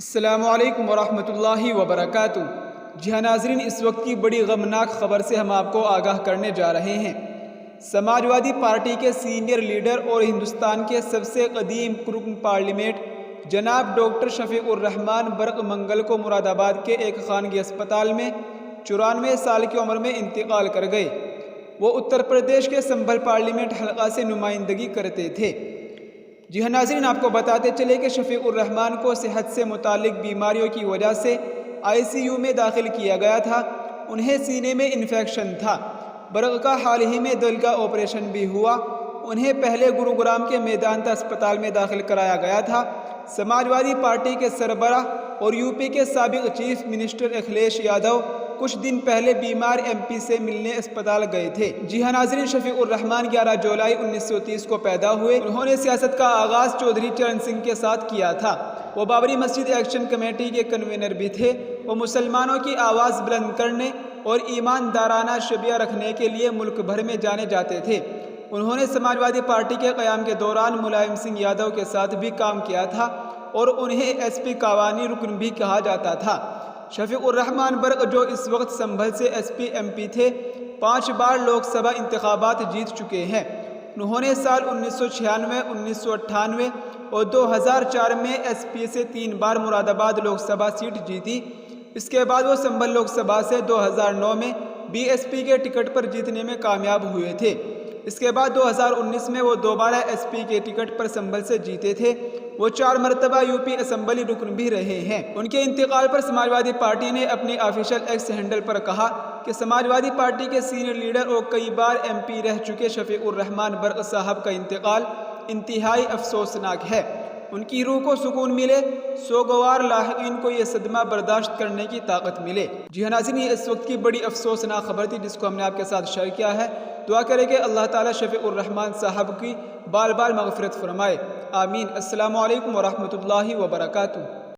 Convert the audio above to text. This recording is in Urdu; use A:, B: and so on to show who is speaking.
A: السلام علیکم ورحمۃ اللہ وبرکاتہ۔ جی ہاں ناظرین، اس وقت کی بڑی غمناک خبر سے ہم آپ کو آگاہ کرنے جا رہے ہیں۔ سماجوادی پارٹی کے سینئر لیڈر اور ہندوستان کے سب سے قدیم رکن پارلیمنٹ جناب ڈاکٹر شفیق الرحمان برق منگل کو مراد آباد کے ایک خانگی اسپتال میں 94 سال کی عمر میں انتقال کر گئے۔ وہ اتر پردیش کے سنبھل پارلیمنٹ حلقہ سے نمائندگی کرتے تھے۔ جی ہاں ناظرین، آپ کو بتاتے چلے کہ شفیق الرحمان کو صحت سے متعلق بیماریوں کی وجہ سے ICU میں داخل کیا گیا تھا۔ انہیں سینے میں انفیکشن تھا۔ برق کا حال ہی میں دل کا آپریشن بھی ہوا۔ انہیں پہلے گروگرام کے میدانتا اسپتال میں داخل کرایا گیا تھا۔ سماجوادی پارٹی کے سربراہ اور UP کے سابق چیف منسٹر اکھلیش یادو کچھ دن پہلے بیمار MP سے ملنے اسپتال گئے تھے۔ جی ہاں ناظرین، شفیق الرحمان 11 جولائی 1930 کو پیدا ہوئے۔ انہوں نے سیاست کا آغاز چودھری چرن سنگھ کے ساتھ کیا تھا۔ وہ بابری مسجد ایکشن کمیٹی کے کنوینر بھی تھے۔ وہ مسلمانوں کی آواز بلند کرنے اور ایماندارانہ شبیہ رکھنے کے لیے ملک بھر میں جانے جاتے تھے۔ انہوں نے سماجوادی پارٹی کے قیام کے دوران ملائم سنگھ یادو کے ساتھ بھی کام کیا تھا اور انہیں SP قوانی رکن بھی کہا جاتا تھا۔ شفیق الرحمان برق، جو اس وقت سنبھل سے SP MP تھے، 5 بار لوک سبھا انتخابات جیت چکے ہیں۔ انہوں نے سال 1996، 1998 اور 2004 میں SP سے 3 بار مراد آباد لوک سبھا سیٹ جیتی۔ اس کے بعد وہ سنبھل لوک سبھا سے 2009 میں BSP کے ٹکٹ پر جیتنے میں کامیاب ہوئے تھے۔ اس کے بعد 2019 میں وہ دوبارہ SP کے ٹکٹ پر سنبھل سے جیتے تھے۔ وہ 4 مرتبہ UP اسمبلی رکن بھی رہے ہیں۔ ان کے انتقال پر سماجوادی پارٹی نے اپنی آفیشیل ایکس ہینڈل پر کہا کہ سماجوادی پارٹی کے سینئر لیڈر اور کئی بار MP رہ چکے شفیق الرحمان برق صاحب کا انتقال انتہائی افسوسناک ہے۔ ان کی روح کو سکون ملے، سوگوار لاحقین کو یہ صدمہ برداشت کرنے کی طاقت ملے۔ جی ہاں ناظرین، یہ اس وقت کی بڑی افسوسناک خبر تھی جس کو ہم نے آپ کے ساتھ شیئر کیا ہے۔ دعا کریں کہ اللہ تعالیٰ شفیق الرحمان صاحب کی بال بال مغفرت فرمائے، آمین۔ السلام علیکم ورحمۃ اللہ وبرکاتہ۔